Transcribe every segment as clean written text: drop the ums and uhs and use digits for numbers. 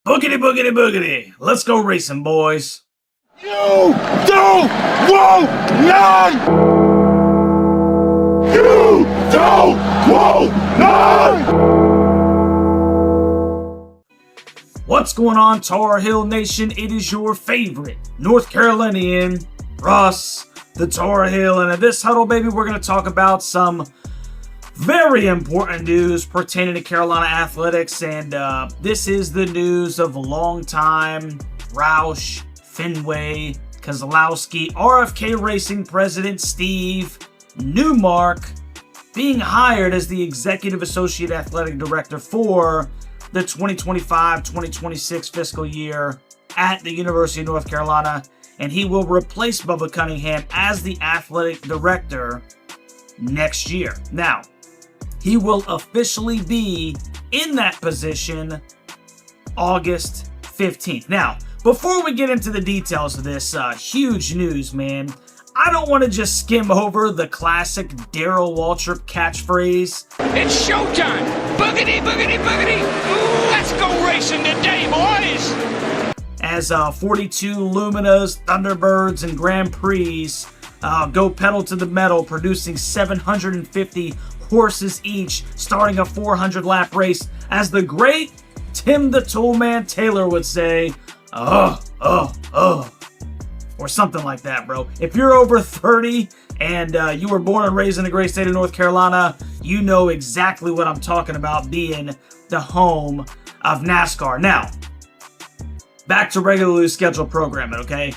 Boogity, boogity, boogity. Let's go racing, boys. You don't want none! You don't want none! What's going on, Tar Heel Nation? It is your favorite North Carolinian, Russ, the Tar Heel. And in this huddle, baby, we're going to talk about some very important news pertaining to Carolina athletics. And this is the news of longtime Roush, Fenway, Kozlowski, RFK Racing President Steve Newmark being hired as the Executive Associate Athletic Director for the 2025-2026 fiscal year at the University of North Carolina, and he will replace Bubba Cunningham as the athletic director next year. Now, he will officially be in that position August 15th. Now, before we get into the details of this huge news, man, I don't want to just skim over the classic Darrell Waltrip catchphrase. It's showtime! Boogity, boogity, boogity! Ooh, let's go racing today, boys! As 42 Luminas, Thunderbirds, and Grand Prix go pedal to the metal, producing 750 horses each, starting a 400-lap race, as the great Tim the Toolman Taylor would say, or something like that, bro. If you're over 30 and you were born and raised in the great state of North Carolina, you know exactly what I'm talking about, being the home of NASCAR. Now, back to regularly scheduled programming, okay?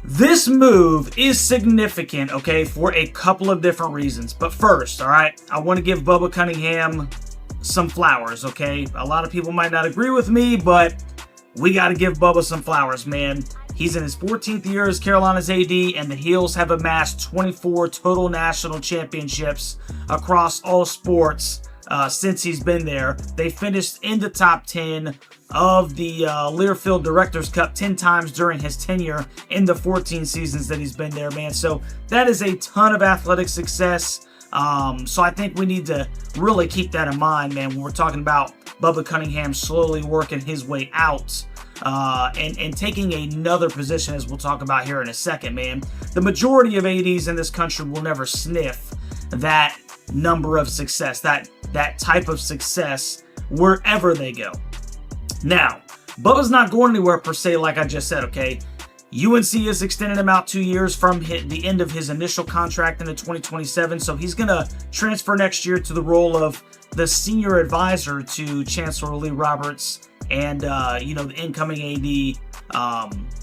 This move is significant, okay, for a couple of different reasons. But first, all right, I want to give Bubba Cunningham some flowers, okay? A lot of people might not agree with me, but we got to give Bubba some flowers, man. He's in his 14th year as Carolina's AD, and the Heels have amassed 24 total national championships across all sports since he's been there. They finished in the top 10 of the Learfield Directors Cup 10 times during his tenure in the 14 seasons that he's been there, man. So that is a ton of athletic success. So I think we need to really keep that in mind, man, when we're talking about Bubba Cunningham slowly working his way out and taking another position, as we'll talk about here in a second, man. The majority of ADs in this country will never sniff that number of success, that type of success wherever they go. Now, Bubba's not going anywhere per se, like I just said, okay? UNC has extended him out 2 years from the end of his initial contract into 2027, so he's going to transfer next year to the role of the senior advisor to Chancellor Lee Roberts and, the incoming AD,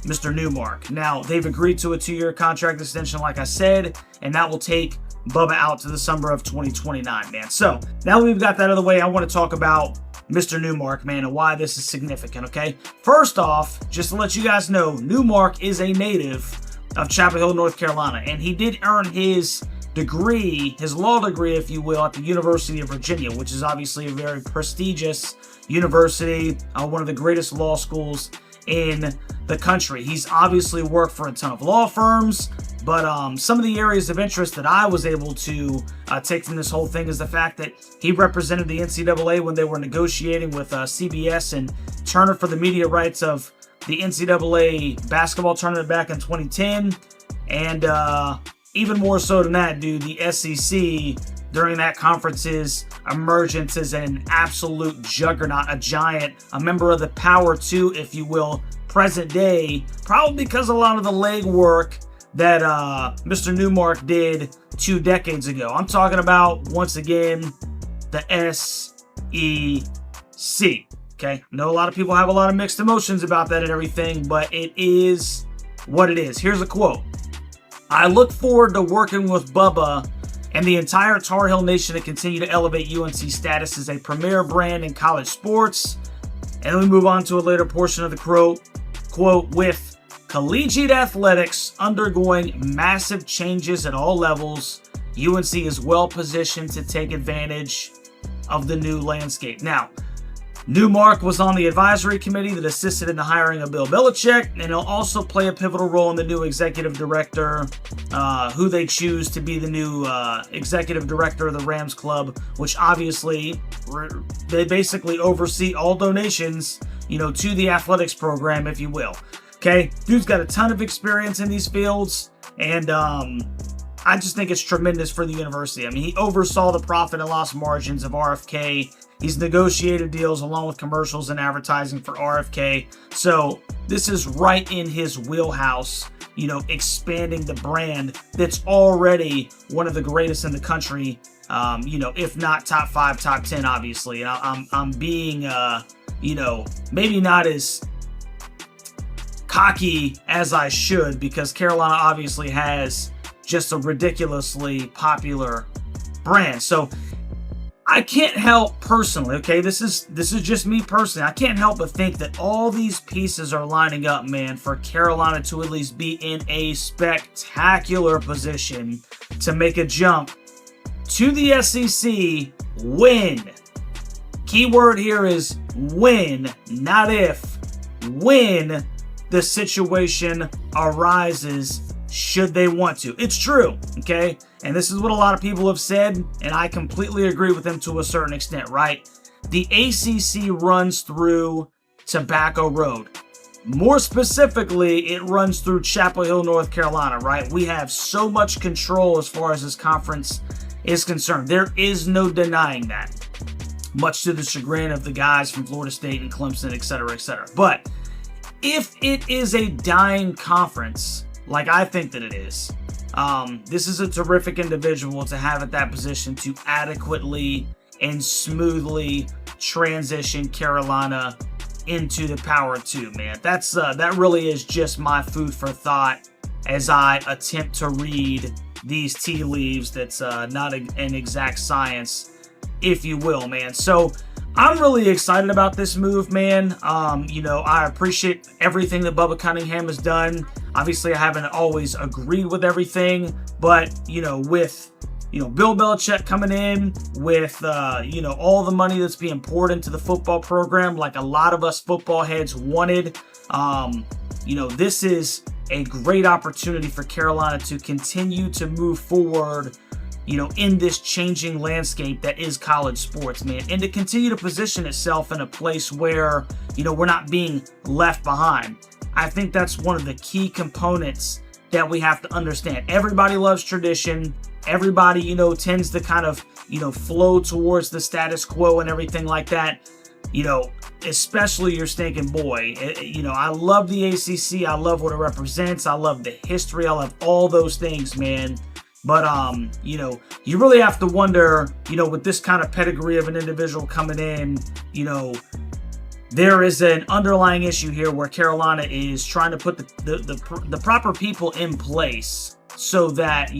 Mr. Newmark. Now, they've agreed to a 2-year contract extension, like I said, and that will take Bubba out to the summer of 2029, man. So, now we've got that out of the way, I want to talk about Mr. Newmark, man, and why this is significant, okay? First off, just to let you guys know, Newmark is a native of Chapel Hill, North Carolina, and he did earn his degree, his law degree, if you will, at the University of Virginia, which is obviously a very prestigious university, one of the greatest law schools in the country. He's obviously worked for a ton of law firms, but some of the areas of interest that I was able to take from this whole thing is the fact that he represented the NCAA when they were negotiating with CBS and Turner for the media rights of the NCAA basketball tournament back in 2010. And even more so than that, dude, the SEC during that conference's emergence as an absolute juggernaut, a giant, a member of the Power 2, if you will, present day, probably because a lot of the legwork that Mr. Newmark did 2 decades ago. I'm talking about, once again, the SEC. Okay? I know a lot of people have a lot of mixed emotions about that and everything, but it is what it is. Here's a quote. "I look forward to working with Bubba and the entire Tar Heel Nation to continue to elevate UNC's status as a premier brand in college sports." And then we move on to a later portion of the quote, "With collegiate athletics undergoing massive changes at all levels, UNC is well positioned to take advantage of the new landscape." Now, Newmark was on the advisory committee that assisted in the hiring of Bill Belichick, and he'll also play a pivotal role in the new executive director, who they choose to be the new executive director of the Rams club, which obviously they basically oversee all donations to the athletics program, if you will. Okay, dude's got a ton of experience in these fields, and I just think it's tremendous for the university. I mean, he oversaw the profit and loss margins of RFK. He's negotiated deals along with commercials and advertising for RFK. So this is right in his wheelhouse, expanding the brand that's already one of the greatest in the country, if not top 5, top 10, obviously. And I'm being, maybe not as cocky as I should, because Carolina obviously has just a ridiculously popular brand. So I can't help personally, okay, this is just me personally, I can't help but think that all these pieces are lining up, man, for Carolina to at least be in a spectacular position to make a jump to the SEC when. Keyword here is when, not if. When the situation arises, should they want to. It's true, okay? And this is what a lot of people have said, and I completely agree with them to a certain extent, right? The ACC runs through Tobacco Road. More specifically, it runs through Chapel Hill, North Carolina, right? We have so much control as far as this conference is concerned. There is no denying that, much to the chagrin of the guys from Florida State and Clemson, et cetera, et cetera. But if it is a dying conference, like I think that it is, this is a terrific individual to have at that position to adequately and smoothly transition Carolina into the Power 2, man. That really is just my food for thought as I attempt to read these tea leaves. That's not an exact science, if you will, man. So I'm really excited about this move, man. I appreciate everything that Bubba Cunningham has done. Obviously, I haven't always agreed with everything, but, with, Bill Belichick coming in with, all the money that's being poured into the football program, like a lot of us football heads wanted, this is a great opportunity for Carolina to continue to move forward, in this changing landscape that is college sports, man, and to continue to position itself in a place where, we're not being left behind. I think that's one of the key components that we have to understand. Everybody loves tradition. Everybody, tends to kind of, flow towards the status quo and everything like that. Especially your stinking boy. I love the ACC. I love what it represents. I love the history. I love all those things, man. But, you really have to wonder, with this kind of pedigree of an individual coming in, there is an underlying issue here where Carolina is trying to put the proper people in place so that,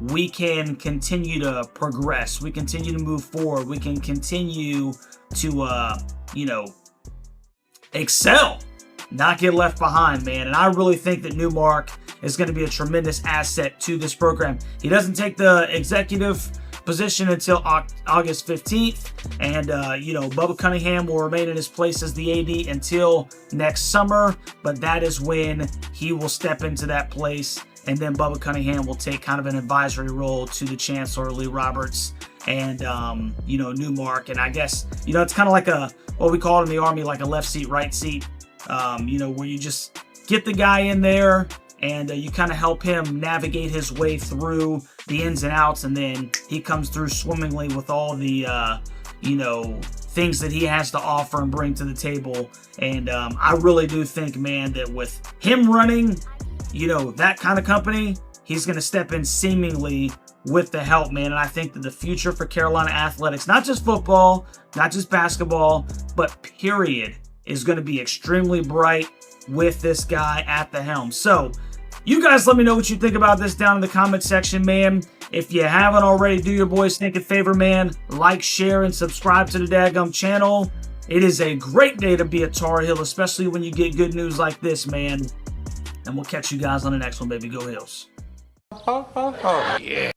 we can continue to progress. We continue to move forward. We can continue to, excel, not get left behind, man. And I really think that Newmark is going to be a tremendous asset to this program. He doesn't take the executive position until August 15th. And, Bubba Cunningham will remain in his place as the AD until next summer. But that is when he will step into that place. And then Bubba Cunningham will take kind of an advisory role to the Chancellor, Lee Roberts, and, Newmark. And I guess, it's kind of like what we call it in the Army, like a left seat, right seat, where you just get the guy in there and you kind of help him navigate his way through the ins and outs. And then he comes through swimmingly with all the, things that he has to offer and bring to the table. And I really do think, man, that with him running, that kind of company, he's going to step in seemingly with the help, man. And I think that the future for Carolina athletics, not just football, not just basketball, but period, is going to be extremely bright with this guy at the helm. So you guys let me know what you think about this down in the comment section, man. If you haven't already, do your boy stinking favor, man. Like, share, and subscribe to the daggum channel. It is a great day to be a Tar Heel, especially when you get good news like this, man. And we'll catch you guys on the next one, baby. Go Hills. Yeah.